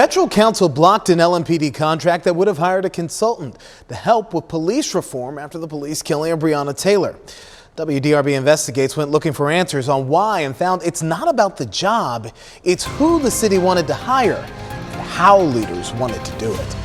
Metro Council blocked an LMPD contract that would have hired a consultant to help with police reform after the police killing of Breonna Taylor. WDRB Investigates went looking for answers on why and found it's not about the job, it's who the city wanted to hire and how leaders wanted to do it.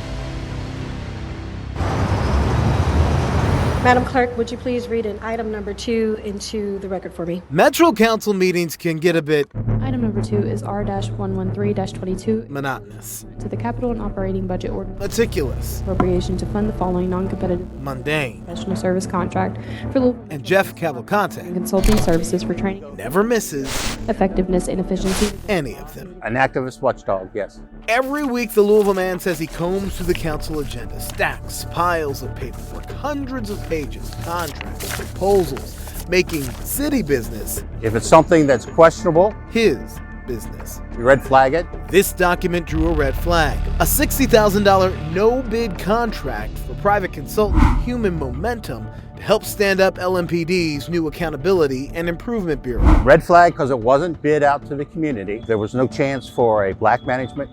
Madam Clerk, would you please read an item number 2 into the record for me? Metro Council meetings can get a bit Item number 2 is R-113-22 monotonous, to the Capital and Operating Budget Ordinance meticulous, appropriation to fund the following non-competitive mundane, professional service contract for Louisville and Jeff Cavalcante consulting services for training, never misses effectiveness, and efficiency. any of them. An activist watchdog, yes. Every week, the Louisville man says he combs through the council agenda, stacks piles of paperwork, hundreds of pages, contracts, proposals, making city business If it's something that's questionable, his business. you red flag it. This document drew a red flag. A $60,000 no-bid contract for private consultant Human Momentum to help stand up LMPD's new Accountability and Improvement Bureau. Red flag because it wasn't bid out to the community. There was no chance for a black management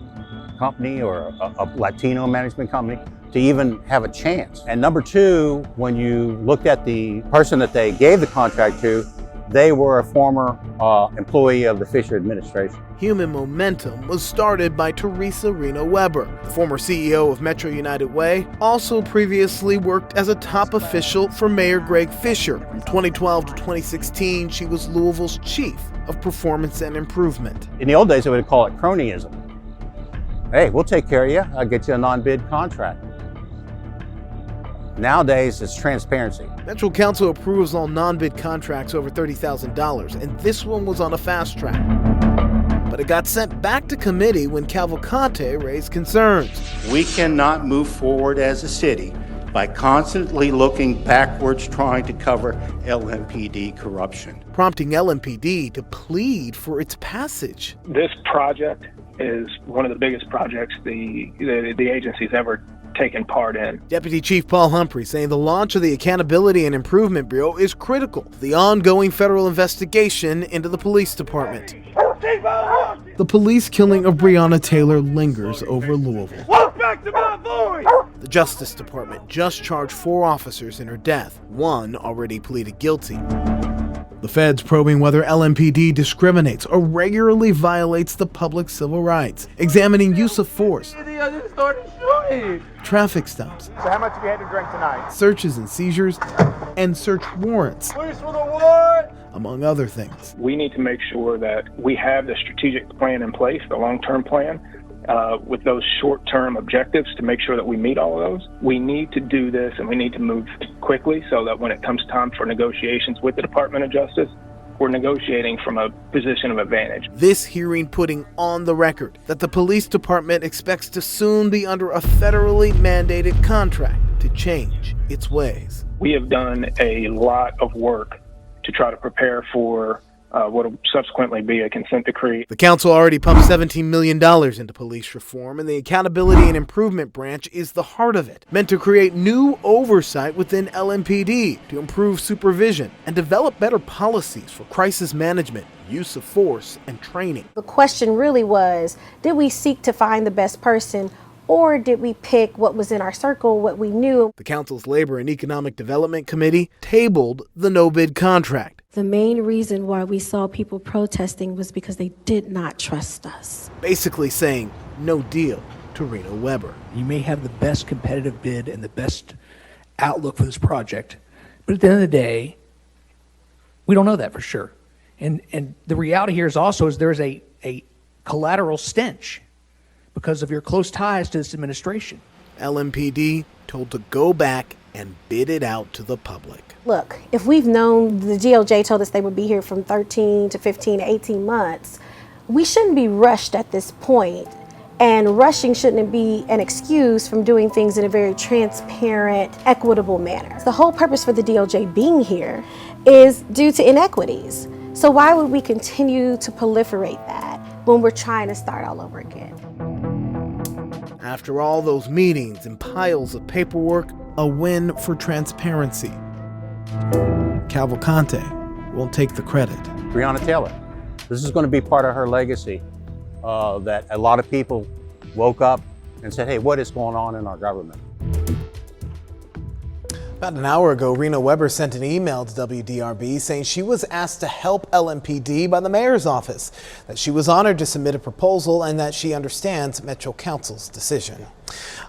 company or a Latino management company to even have a chance. And number 2, when you looked at the person that they gave the contract to, they were a former employee of the Fischer administration. Human Momentum was started by Teresa Reno-Weber, former CEO of Metro United Way, also previously worked as a top official for Mayor Greg Fischer. From 2012 to 2016, she was Louisville's chief of performance and improvement. In the old days, they would call it cronyism. Hey, we'll take care of you. I'll get you a non-bid contract. Nowadays, it's transparency. Metro Council approves all non-bid contracts over $30,000, and this one was on a fast track. But it got sent back to committee when Cavalcante raised concerns. We cannot move forward as a city by constantly looking backwards trying to cover LMPD corruption. Prompting LMPD to plead for its passage. This project is one of the biggest projects the agency's ever taken part in. Deputy Chief Paul Humphrey saying the launch of the Accountability and Improvement Bureau is critical to the ongoing federal investigation into the police department. The police killing of Breonna Taylor lingers over Louisville. Walk back to my voice! The Justice Department just charged 4 officers in her death. 1 already pleaded guilty. The feds probing whether LMPD discriminates or regularly violates the public civil rights, examining use of force, traffic stops, So how much have you had to drink tonight? searches and seizures, and search warrants, Police for the what? among other things. We need to make sure that we have the strategic plan in place, the long-term plan, with those short-term objectives to make sure that we meet all of those. We need to do this, and we need to move quickly so that when it comes time for negotiations with the Department of Justice, we're negotiating from a position of advantage. This hearing putting on the record that the police department expects to soon be under a federally mandated contract to change its ways. We have done a lot of work to try to prepare for what will subsequently be a consent decree. The council already pumped $17 million into police reform, and the Accountability and Improvement Branch is the heart of it, meant to create new oversight within LMPD to improve supervision and develop better policies for crisis management, use of force, and training. The question really was, did we seek to find the best person, or did we pick what was in our circle, what we knew? The council's Labor and Economic Development Committee tabled the no-bid contract. The main reason why we saw people protesting was because they did not trust us. Basically saying no deal to Reno-Weber. You may have the best competitive bid and the best outlook for this project, but at the end of the day, we don't know that for sure. And the reality here is also is there's a collateral stench because of your close ties to this administration. LMPD told to go back and bid it out to the public. Look, if we've known, the DOJ told us they would be here from 13 to 15 to 18 months, we shouldn't be rushed at this point. And rushing shouldn't be an excuse from doing things in a very transparent, equitable manner. The whole purpose for the DOJ being here is due to inequities. So why would we continue to proliferate that when we're trying to start all over again? After all those meetings and piles of paperwork, a win for transparency. Cavalcante won't take the credit. Breonna Taylor. This is going to be part of her legacy that a lot of people woke up and said, hey, what is going on in our government? About an hour ago, Reno-Weber sent an email to WDRB saying she was asked to help LMPD by the mayor's office, that she was honored to submit a proposal and that she understands Metro Council's decision.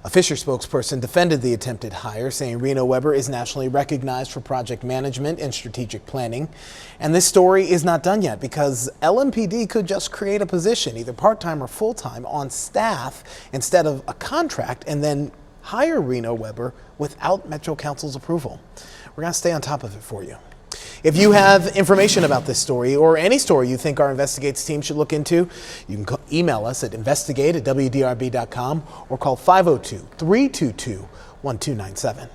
A Fischer spokesperson defended the attempted hire, saying Reno-Weber is nationally recognized for project management and strategic planning. And this story is not done yet because LMPD could just create a position, either part-time or full-time, on staff instead of a contract and then hire Reno-Weber without Metro Council's approval. We're going to stay on top of it for you. If you have information about this story or any story you think our Investigates team should look into, you can email us at investigate@wdrb.com or call 502-322-1297.